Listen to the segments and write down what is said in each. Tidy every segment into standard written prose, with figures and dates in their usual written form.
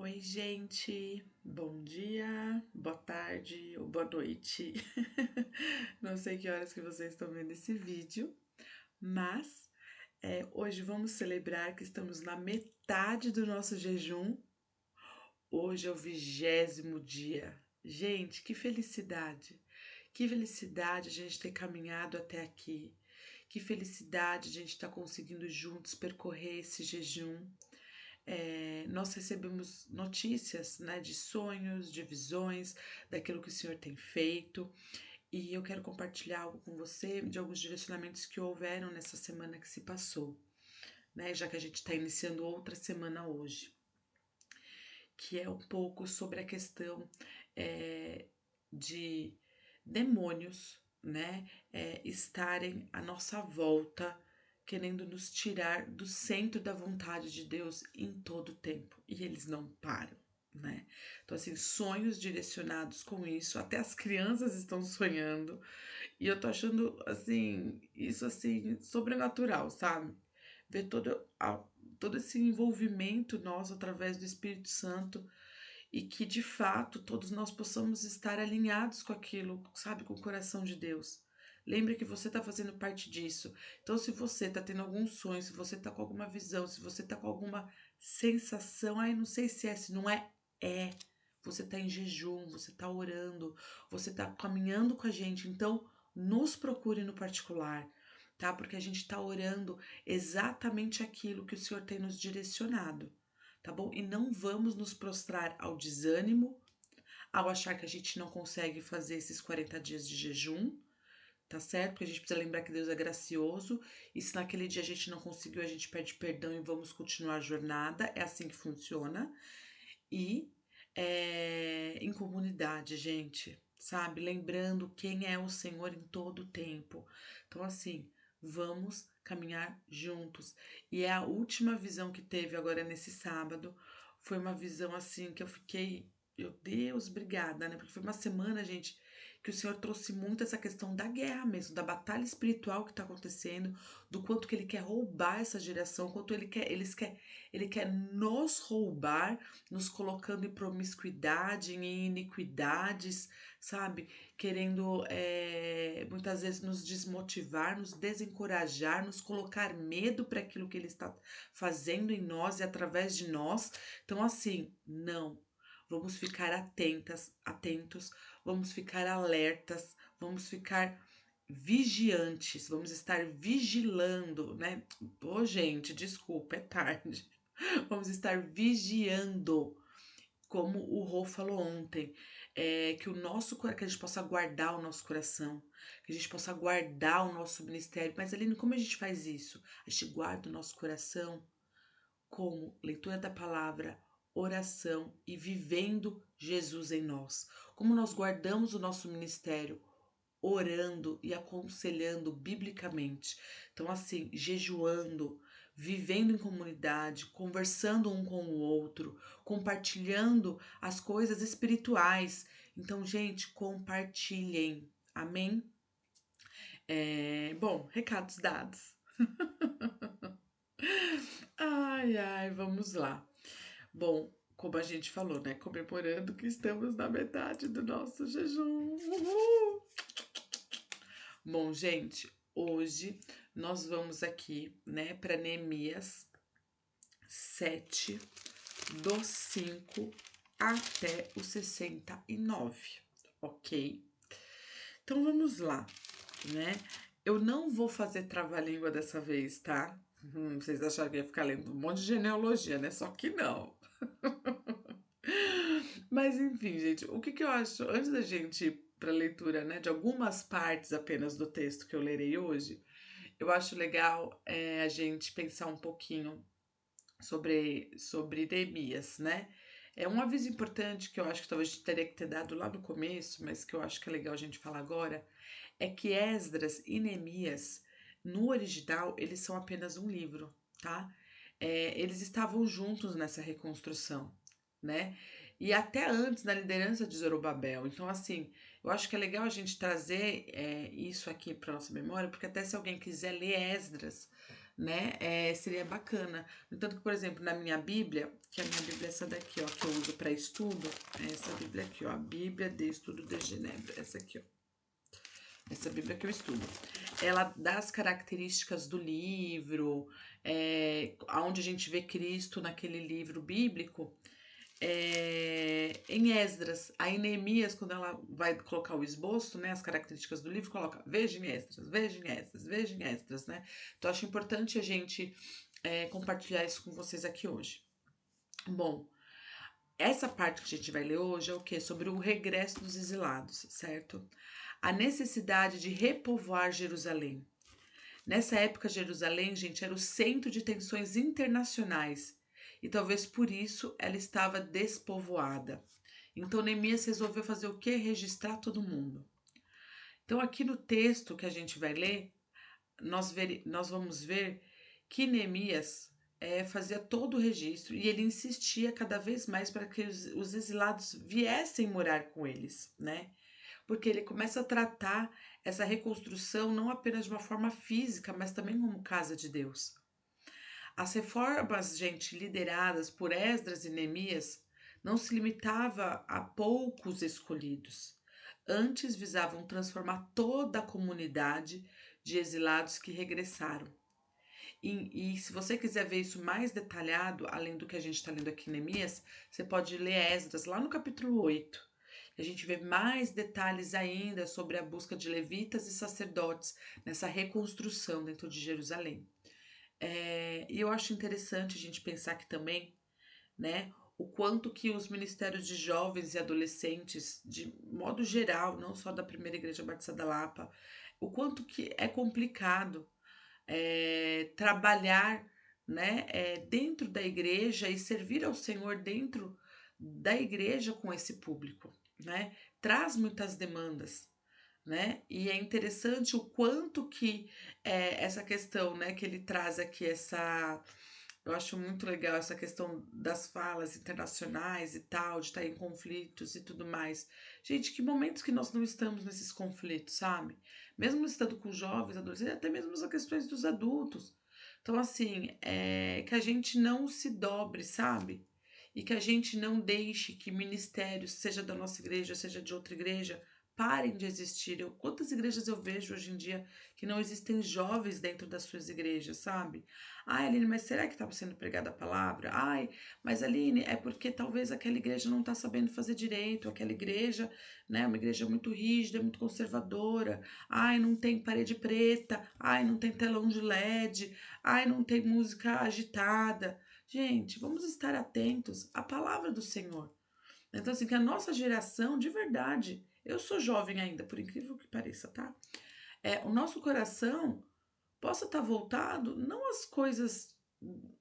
Oi, gente, bom dia, boa tarde ou boa noite. Não sei que horas que vocês estão vendo esse vídeo, mas hoje vamos celebrar que estamos na metade do nosso jejum. Hoje é o 20º dia. Gente, que felicidade a gente ter caminhado até aqui. Que felicidade a gente estar conseguindo juntos percorrer esse jejum. Nós recebemos notícias, né, de sonhos, de visões, daquilo que o Senhor tem feito, e eu quero compartilhar algo com você de alguns direcionamentos que houveram nessa semana que se passou, né, já que a gente está iniciando outra semana hoje, que é um pouco sobre a questão de demônios, né, estarem à nossa volta, querendo nos tirar do centro da vontade de Deus em todo o tempo. E eles não param, né? Então, assim, sonhos direcionados com isso, até as crianças estão sonhando. E eu tô achando, assim, isso, assim, sobrenatural, sabe? Ver todo esse envolvimento nosso através do Espírito Santo e que de fato todos nós possamos estar alinhados com aquilo, sabe, com o coração de Deus. Lembre que você está fazendo parte disso. Então, se você está tendo algum sonho, se você está com alguma visão, se você está com alguma sensação, ai, não sei se é, se não é, é. Você está em jejum, você está orando, você está caminhando com a gente. Então, nos procure no particular, tá? Porque a gente está orando exatamente aquilo que o Senhor tem nos direcionado, tá bom? E não vamos nos prostrar ao desânimo, ao achar que a gente não consegue fazer esses 40 dias de jejum, tá certo? Porque a gente precisa lembrar que Deus é gracioso, e se naquele dia a gente não conseguiu, a gente pede perdão e vamos continuar a jornada, é assim que funciona. E em comunidade, gente, sabe? Lembrando quem é o Senhor em todo o tempo. Então, assim, vamos caminhar juntos. E é a última visão que teve agora nesse sábado. Foi uma visão assim que eu fiquei, meu Deus, obrigada, né? Porque foi uma semana, gente, que o Senhor trouxe muito essa questão da guerra mesmo, da batalha espiritual que está acontecendo, do quanto que ele quer roubar essa geração, quanto ele quer nos roubar, nos colocando em promiscuidade, em iniquidades, sabe? Querendo muitas vezes nos desmotivar, nos desencorajar, nos colocar medo para aquilo que ele está fazendo em nós e através de nós. Então, assim, não. Vamos ficar atentos, vamos ficar alertas, vamos ficar vigiantes, vamos estar vigilando, né? Ô, gente, desculpa, é tarde. Vamos estar vigiando, como o Rô falou ontem, que o nosso que a gente possa guardar o nosso coração, que a gente possa guardar o nosso ministério. Mas Aline, como a gente faz isso? A gente guarda o nosso coração como leitura da palavra, oração e vivendo Jesus em nós. Como nós guardamos o nosso ministério, orando e aconselhando biblicamente. Então, assim, jejuando, vivendo em comunidade, conversando um com o outro, compartilhando as coisas espirituais. Então, gente, compartilhem. Amém? Bom, recados dados. Ai, ai, vamos lá. Bom, como a gente falou, né? Comemorando que estamos na metade do nosso jejum. Uhul! Bom, gente, hoje nós vamos aqui, né, para Neemias 7, do 5 até o 69, ok? Então vamos lá, né? Eu não vou fazer trava-língua dessa vez, tá? Vocês acharam que ia ficar lendo um monte de genealogia, né? Só que não. Mas enfim, gente, o que eu acho, antes da gente ir para leitura, né, de algumas partes apenas do texto que eu lerei hoje, eu acho legal a gente pensar um pouquinho sobre Neemias, né? É um aviso importante que eu acho que talvez a gente teria que ter dado lá no começo, mas que eu acho que é legal a gente falar agora, é que Esdras e Neemias, no original, eles são apenas um livro, tá? Eles estavam juntos nessa reconstrução, né? E até antes da liderança de Zorobabel. Então, assim, eu acho que é legal a gente trazer isso aqui para nossa memória, porque até se alguém quiser ler Esdras, né? Seria bacana. No entanto que, por exemplo, na minha Bíblia, que a minha Bíblia é essa daqui, ó, que eu uso para estudo, é essa Bíblia aqui, ó, a Bíblia de Estudo de Genebra, essa aqui, ó. Essa Bíblia que eu estudo. Ela dá as características do livro, onde a gente vê Cristo naquele livro bíblico, em Esdras. Aí Neemias, quando ela vai colocar o esboço, né, as características do livro, coloca veja em Esdras, veja em Esdras, veja em Esdras, né? Então acho importante a gente compartilhar isso com vocês aqui hoje. Bom, essa parte que a gente vai ler hoje é o que? Sobre o regresso dos exilados, certo? A necessidade de repovoar Jerusalém. Nessa época, Jerusalém, gente, era o centro de tensões internacionais e talvez por isso ela estava despovoada. Então, Neemias resolveu fazer o quê? Registrar todo mundo. Então, aqui no texto que a gente vai ler, nós vamos ver que Neemias fazia todo o registro e ele insistia cada vez mais para que os exilados viessem morar com eles, né? Porque ele começa a tratar essa reconstrução não apenas de uma forma física, mas também como casa de Deus. As reformas, gente, lideradas por Esdras e Neemias, não se limitava a poucos escolhidos. Antes visavam transformar toda a comunidade de exilados que regressaram. E se você quiser ver isso mais detalhado, além do que a gente está lendo aqui em Neemias, você pode ler Esdras lá no capítulo 8. A gente vê mais detalhes ainda sobre a busca de levitas e sacerdotes nessa reconstrução dentro de Jerusalém. E eu acho interessante a gente pensar aqui também, né, o quanto que os ministérios de jovens e adolescentes, de modo geral, não só da primeira igreja Batista da Lapa, o quanto que é complicado trabalhar, né, dentro da igreja e servir ao Senhor dentro da igreja com esse público, né? Traz muitas demandas, né? E é interessante o quanto que essa questão, né, que ele traz aqui, eu acho muito legal essa questão das falas internacionais e tal, de estar em conflitos e tudo mais. Gente, que momentos que nós não estamos nesses conflitos, sabe? Mesmo estando com jovens, adolescentes, até mesmo as questões dos adultos. Então, assim, que a gente não se dobre, sabe? E que a gente não deixe que ministérios, seja da nossa igreja, seja de outra igreja, parem de existir. Quantas igrejas eu vejo hoje em dia que não existem jovens dentro das suas igrejas, sabe? Ai, Aline, mas será que está sendo pregada a palavra? Ai, mas Aline, é porque talvez aquela igreja não está sabendo fazer direito, aquela igreja, né, uma igreja muito rígida, muito conservadora. Ai, não tem parede preta. Ai, não tem telão de LED. Ai, não tem música agitada. Gente, vamos estar atentos à palavra do Senhor. Então, assim, que a nossa geração, de verdade, eu sou jovem ainda, por incrível que pareça, tá? O nosso coração possa estar voltado não às coisas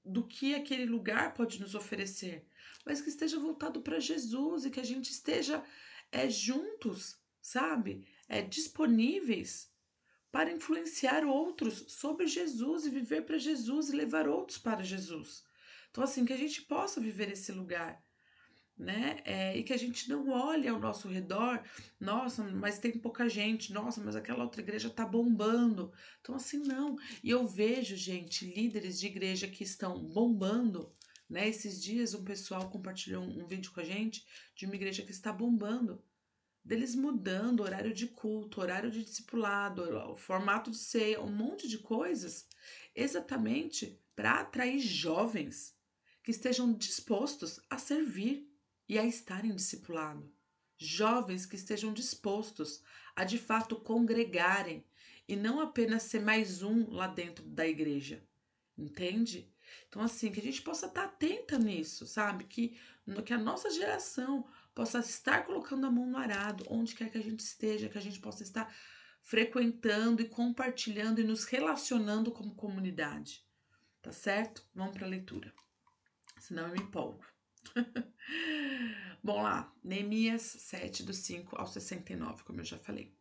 do que aquele lugar pode nos oferecer, mas que esteja voltado para Jesus e que a gente esteja juntos, sabe? Disponíveis para influenciar outros sobre Jesus e viver para Jesus e levar outros para Jesus. Então, assim, que a gente possa viver esse lugar, né? E que a gente não olhe ao nosso redor, nossa, mas tem pouca gente, nossa, mas aquela outra igreja tá bombando. Então, assim, não. E eu vejo, gente, líderes de igreja que estão bombando, né? Esses dias um pessoal compartilhou um vídeo com a gente de uma igreja que está bombando, deles mudando o horário de culto, horário de discipulado, o formato de ceia, um monte de coisas, exatamente para atrair jovens que estejam dispostos a servir e a estarem discipulado. Jovens que estejam dispostos a de fato congregarem e não apenas ser mais um lá dentro da igreja. Entende? Então, assim, que a gente possa estar atenta nisso, sabe? Que a nossa geração possa estar colocando a mão no arado, onde quer que a gente esteja, que a gente possa estar frequentando e compartilhando e nos relacionando como comunidade. Tá certo? Vamos para a leitura, senão eu me empolgo. Bom lá, Neemias 7, do 5 ao 69, como eu já falei.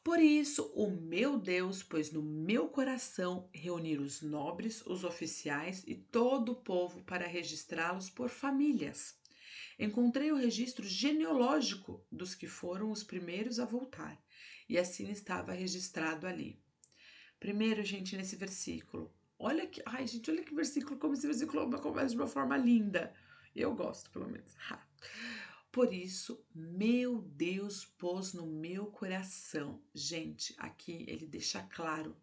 Por isso, o meu Deus pôs no meu coração reunir os nobres, os oficiais e todo o povo para registrá-los por famílias. Encontrei o registro genealógico dos que foram os primeiros a voltar, e assim estava registrado ali. Primeiro, gente, nesse versículo. Olha que. Ai, gente, olha que versículo, como esse versículo começa de uma forma linda. Eu gosto, pelo menos. Por isso, meu Deus pôs no meu coração. Gente, aqui ele deixa claro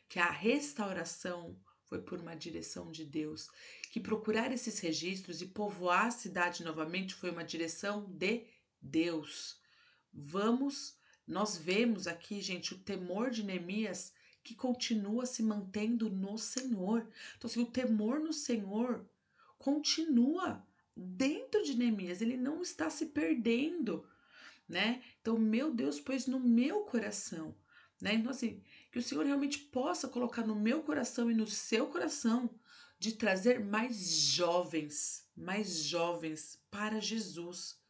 que a restauração foi por uma direção de Deus, que procurar esses registros e povoar a cidade novamente foi uma direção de Deus. Nós vemos aqui, gente, o temor de Neemias que continua se mantendo no Senhor. Então, assim, o temor no Senhor continua dentro de Neemias, ele não está se perdendo, né? Então, meu Deus pôs no meu coração, né? Então, assim, que o Senhor realmente possa colocar no meu coração e no seu coração de trazer mais jovens para Jesus,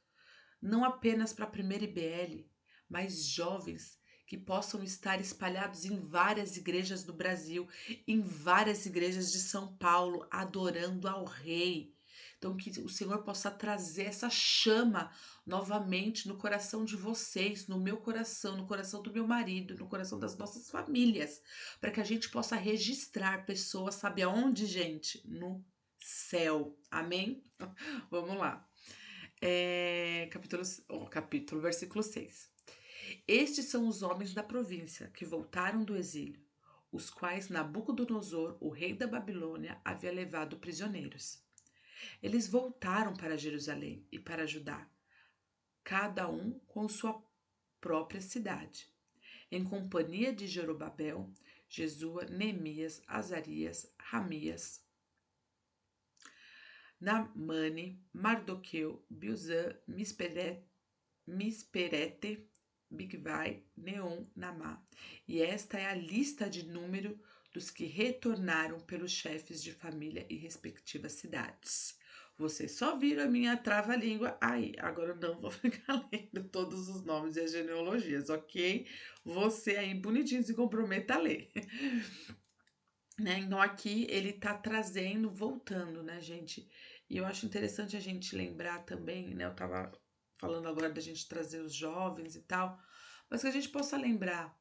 não apenas para a primeira IBL, mas jovens que possam estar espalhados em várias igrejas do Brasil, em várias igrejas de São Paulo, adorando ao Rei. Então, que o Senhor possa trazer essa chama novamente no coração de vocês, no meu coração, no coração do meu marido, no coração das nossas famílias, para que a gente possa registrar pessoas, sabe aonde, gente? No céu. Amém? Vamos lá. Versículo 6. Estes são os homens da província que voltaram do exílio, os quais Nabucodonosor, o rei da Babilônia, havia levado prisioneiros. Eles voltaram para Jerusalém e para Judá, cada um com sua própria cidade, em companhia de Jerobabel, Jesua, Neemias, Azarias, Ramias, Naamane, Mardoqueu, Bilzã, Misperete, Bigvai, Neon, Namá. E esta é a lista de número dos que retornaram pelos chefes de família e respectivas cidades. Vocês só viram a minha trava-língua aí. Agora eu não vou ficar lendo todos os nomes e as genealogias, ok? Você aí bonitinho se comprometa a ler. Né? Então aqui ele tá trazendo, voltando, né, gente? E eu acho interessante a gente lembrar também, né? Eu tava falando agora da gente trazer os jovens e tal, mas que a gente possa lembrar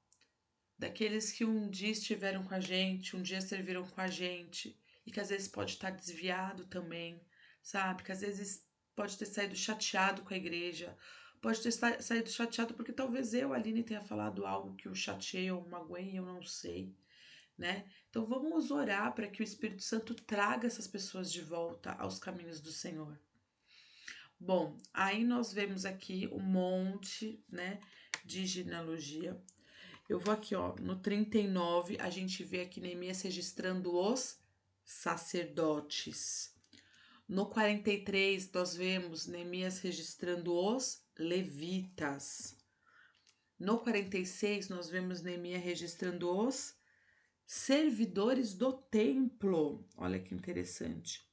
daqueles que um dia estiveram com a gente, um dia serviram com a gente, e que às vezes pode estar desviado também, sabe? Que às vezes pode ter saído chateado com a igreja, pode ter saído chateado porque talvez eu, Aline, tenha falado algo que o chateei ou magoei, eu não sei, né? Então vamos orar para que o Espírito Santo traga essas pessoas de volta aos caminhos do Senhor. Bom, aí nós vemos aqui um monte, né, de genealogia. Eu vou aqui, ó, no 39, a gente vê aqui Neemias registrando os sacerdotes. No 43, nós vemos Neemias registrando os levitas. No 46, nós vemos Neemias registrando os servidores do templo. Olha que interessante.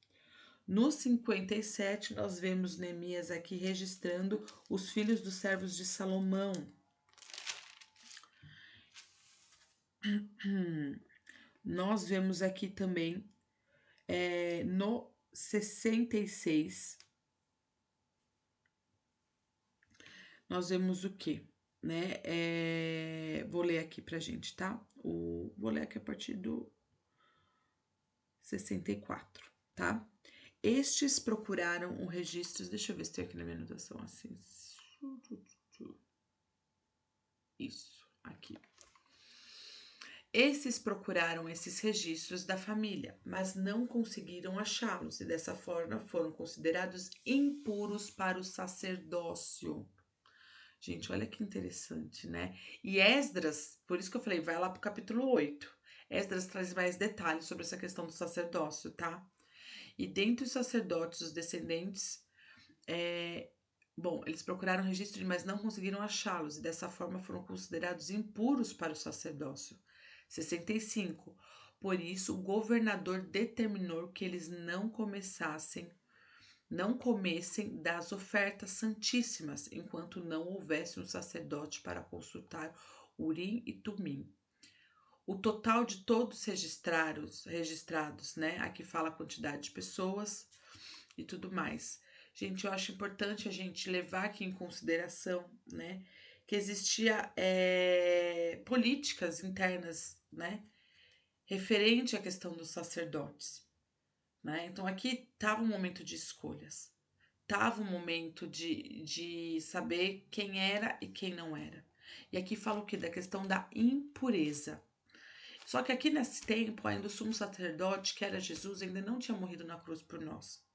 No 57, nós vemos Neemias aqui registrando os filhos dos servos de Salomão. Nós vemos aqui também, no 66, nós vemos o quê? Né? Vou ler aqui pra gente, tá? Vou ler aqui a partir do 64, tá? Estes procuraram um registro. Deixa eu ver se tem aqui na minha anotação assim. Isso, aqui. Esses procuraram esses registros da família, mas não conseguiram achá-los e dessa forma foram considerados impuros para o sacerdócio. Gente, olha que interessante, né? E Esdras, por isso que eu falei, vai lá pro capítulo 8. Esdras traz mais detalhes sobre essa questão do sacerdócio, tá? E dentre os sacerdotes, os descendentes, eles procuraram registro, mas não conseguiram achá-los, e dessa forma foram considerados impuros para o sacerdócio. 65. Por isso, o governador determinou que eles não comessem das ofertas santíssimas, enquanto não houvesse um sacerdote para consultar Urim e Tumim. O total de todos registrados, né? Aqui fala a quantidade de pessoas e tudo mais. Gente, eu acho importante a gente levar aqui em consideração, né? que existia políticas internas, né, referente à questão dos sacerdotes, né? Então aqui estava um momento de escolhas, estava um momento de saber quem era e quem não era. E aqui fala o que? Da questão da impureza. Só que aqui nesse tempo, ainda o sumo sacerdote, que era Jesus, ainda não tinha morrido na cruz por nós.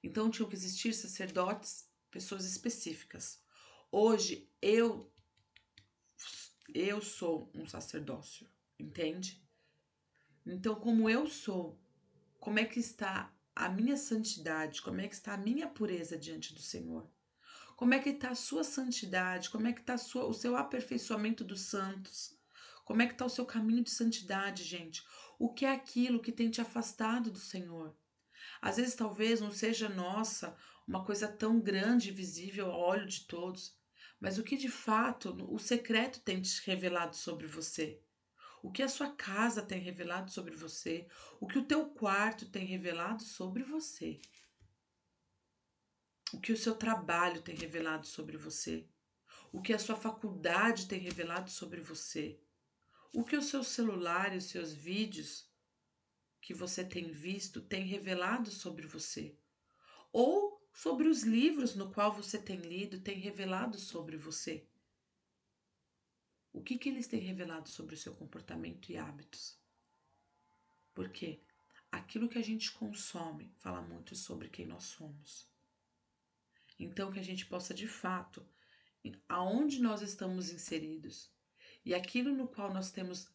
Então tinham que existir sacerdotes, pessoas específicas. Hoje eu sou um sacerdócio, entende? Então, como eu sou, como é que está a minha santidade? Como é que está a minha pureza diante do Senhor? Como é que está a sua santidade? Como é que está o seu aperfeiçoamento dos santos? Como é que está o seu caminho de santidade, gente? O que é aquilo que tem te afastado do Senhor? Às vezes, talvez não seja nossa uma coisa tão grande e visível ao olho de todos, mas o que de fato o secreto tem te revelado sobre você? O que a sua casa tem revelado sobre você? O que o teu quarto tem revelado sobre você? O que o seu trabalho tem revelado sobre você? O que a sua faculdade tem revelado sobre você? O que o seu celular e os seus vídeos que você tem visto tem revelado sobre você? Ou sobre os livros no qual você tem lido tem revelado sobre você? O que eles têm revelado sobre o seu comportamento e hábitos? Porque aquilo que a gente consome fala muito sobre quem nós somos. Então, que a gente possa de fato, aonde nós estamos inseridos e aquilo no qual nós temos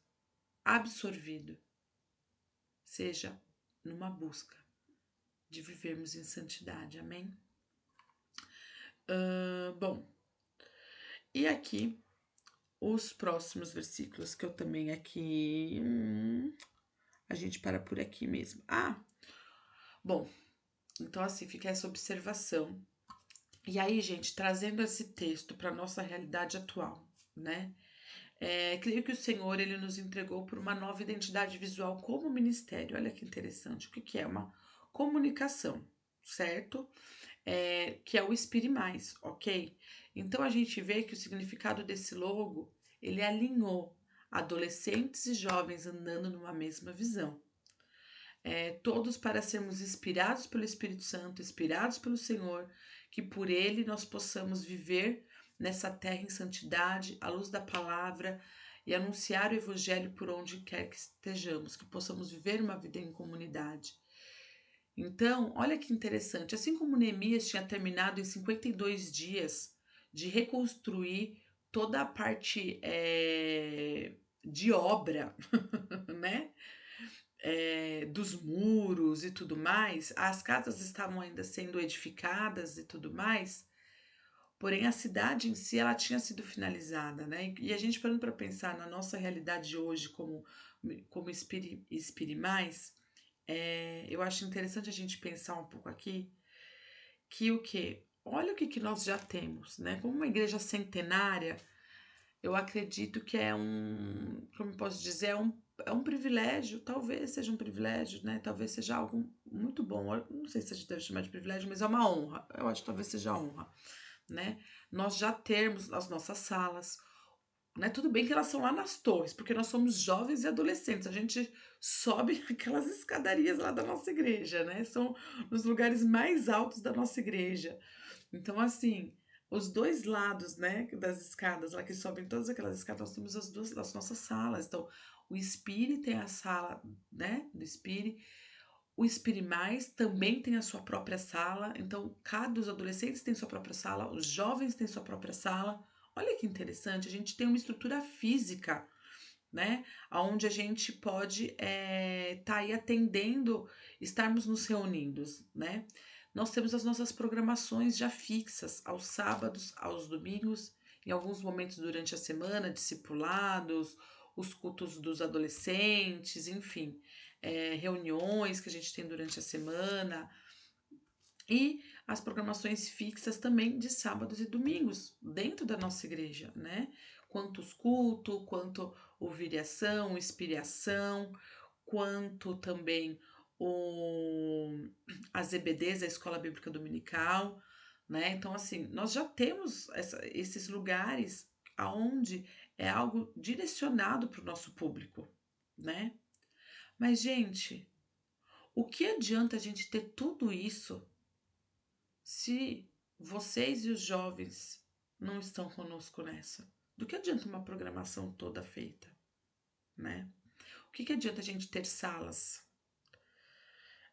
absorvido, seja numa busca de vivermos em santidade. Amém? Bom, e aqui os próximos versículos que eu também aqui. A gente para por aqui mesmo. Bom, então assim, fica essa observação. E aí, gente, trazendo esse texto para nossa realidade atual, né? Creio que o Senhor ele nos entregou por uma nova identidade visual como ministério. Olha que interessante. O que é? Uma comunicação, certo? Que é o Inspire Mais, ok? Então a gente vê que o significado desse logo ele alinhou adolescentes e jovens andando numa mesma visão. Todos para sermos inspirados pelo Espírito Santo, inspirados pelo Senhor, que por Ele nós possamos viver nessa terra em santidade, à luz da palavra e anunciar o Evangelho por onde quer que estejamos, que possamos viver uma vida em comunidade. Então, olha que interessante, assim como Neemias tinha terminado em 52 dias de reconstruir toda a parte de obra, né? Dos muros e tudo mais, as casas estavam ainda sendo edificadas e tudo mais, porém a cidade em si ela tinha sido finalizada, né? E a gente parando para pensar na nossa realidade de hoje como Inspire Mais, eu acho interessante a gente pensar um pouco aqui que o que? Olha o que nós já temos, né? Como uma igreja centenária, eu acredito que como eu posso dizer, é um privilégio, talvez seja um privilégio, né? Talvez seja algo muito bom. Eu não sei se a gente deve chamar de privilégio, mas é uma honra. Eu acho que talvez seja honra, né? Nós já termos as nossas salas, né? Tudo bem que elas são lá nas torres, porque nós somos jovens e adolescentes. A gente sobe aquelas escadarias lá da nossa igreja, né? São nos lugares mais altos da nossa igreja. Então, assim, os dois lados, né, das escadas, lá que sobem todas aquelas escadas, nós temos as nossas salas. Então, o Inspire tem a sala, né, do Inspire. O Inspire Mais também tem a sua própria sala. Então, cada dos adolescentes tem sua própria sala, os jovens têm sua própria sala. Olha que interessante, a gente tem uma estrutura física, né, onde a gente pode tá aí atendendo, estarmos nos reunindo, né? Nós temos as nossas programações já fixas aos sábados, aos domingos, em alguns momentos durante a semana, discipulados, os cultos dos adolescentes, enfim, reuniões que a gente tem durante a semana e as programações fixas também de sábados e domingos dentro da nossa igreja, né? Quanto os cultos, quanto o viriação, expiração, quanto também as EBDs, a Escola Bíblica Dominical. né? Então, assim, nós já temos esses lugares aonde é algo direcionado para o nosso público, né? Mas, gente, o que adianta a gente ter tudo isso se vocês e os jovens não estão conosco nessa? Do que adianta uma programação toda feita, né? O que adianta a gente ter salas?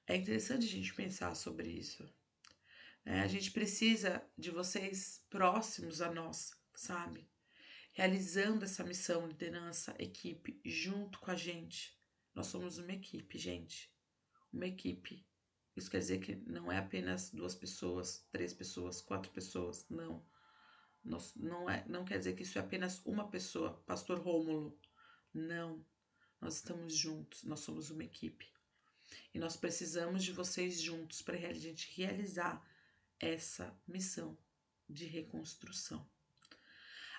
É interessante a gente pensar sobre isso. A gente precisa de vocês próximos a nós, sabe? Realizando essa missão, liderança, equipe, junto com a gente. Nós somos uma equipe, gente. Uma equipe. Isso quer dizer que não é apenas 2 pessoas, 3 pessoas, 4 pessoas. Não. Não quer dizer que isso é apenas uma pessoa, Pastor Rômulo. Não. Nós estamos juntos, nós somos uma equipe. E nós precisamos de vocês juntos para a gente realizar essa missão de reconstrução.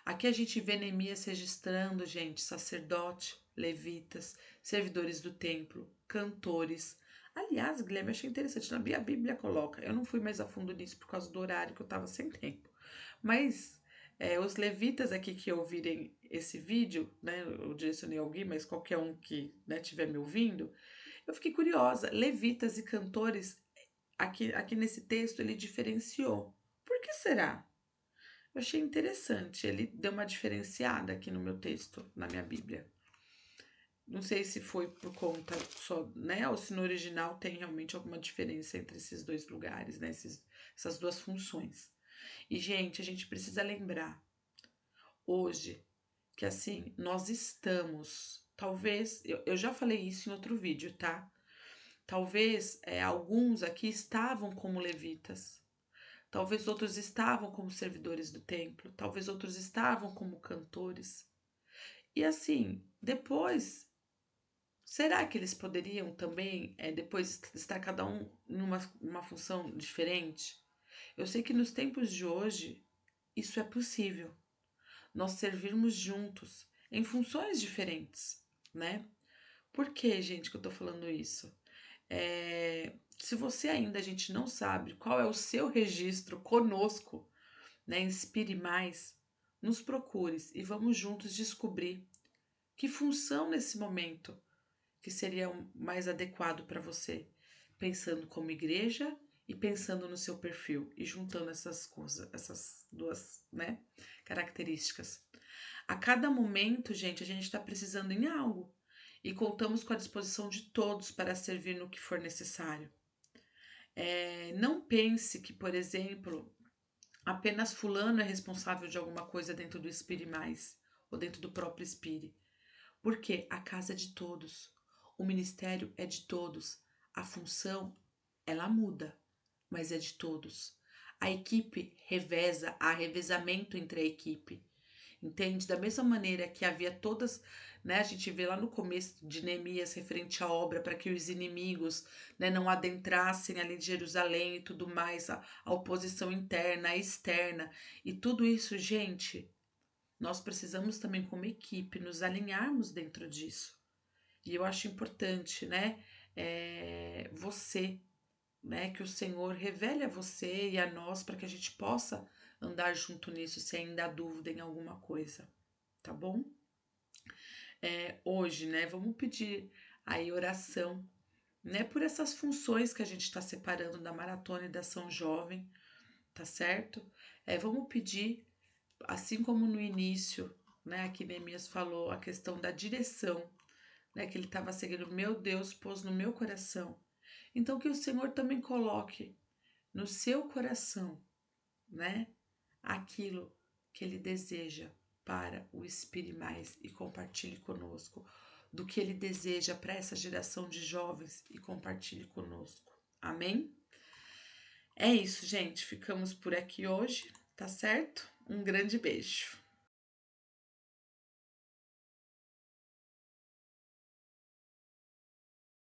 Aqui a gente vê Neemias registrando, gente, sacerdote, levitas, servidores do templo, cantores. Aliás, Guilherme, achei interessante, na minha Bíblia coloca, eu não fui mais a fundo nisso por causa do horário que eu estava sem tempo, mas os levitas aqui que ouvirem esse vídeo, né, eu direcionei alguém, mas qualquer um que estiver me ouvindo, eu fiquei curiosa, levitas e cantores, aqui nesse texto ele diferenciou. Por que será? Eu achei interessante, ele deu uma diferenciada aqui no meu texto, na minha Bíblia. Não sei se foi por conta só, né? Ou se no original tem realmente alguma diferença entre esses dois lugares, né? Essas duas funções. E, gente, a gente precisa lembrar hoje que, assim, nós estamos. Talvez, eu já falei isso em outro vídeo, tá? Talvez alguns aqui estavam como levitas. Talvez outros estavam como servidores do templo, talvez outros estavam como cantores. E assim, depois, será que eles poderiam também, depois, estar cada um numa uma função diferente? Eu sei que nos tempos de hoje isso é possível, nós servirmos juntos em funções diferentes, né? Por que, gente, que eu tô falando isso? Se você ainda, a gente não sabe qual é o seu registro conosco, né? Inspire mais, nos procure e vamos juntos descobrir que função nesse momento que seria mais adequado para você, pensando como igreja e pensando no seu perfil e juntando essas coisas, essas duas, né, características. A cada momento, gente, a gente está precisando em algo e contamos com a disposição de todos para servir no que for necessário. Não pense que, por exemplo, apenas fulano é responsável de alguma coisa dentro do Espire Mais ou dentro do próprio Espire. Porque a casa é de todos, o ministério é de todos, a função ela muda, mas é de todos. A equipe reveza, há revezamento entre a equipe. Entende? Da mesma maneira que havia todas, né? A gente vê lá no começo de Neemias referente à obra para que os inimigos, né, não adentrassem ali de Jerusalém e tudo mais, a oposição interna, externa e tudo isso, gente. Nós precisamos também, como equipe, nos alinharmos dentro disso. E eu acho importante, né? Você, né? Que o Senhor revele a você e a nós para que a gente possa andar junto nisso, se ainda há dúvida em alguma coisa, tá bom? Hoje, né? Vamos pedir aí oração, né? Por essas funções que a gente está separando da maratona e da ação jovem, tá certo? Vamos pedir, assim como no início, né? Que Neemias falou a questão da direção, né? Que ele estava seguindo, meu Deus pôs no meu coração. Então que o Senhor também coloque no seu coração, né? Aquilo que ele deseja para o Inspire Mais e compartilhe conosco, do que ele deseja para essa geração de jovens e compartilhe conosco. Amém? É isso, gente. Ficamos por aqui hoje, tá certo? Um grande beijo.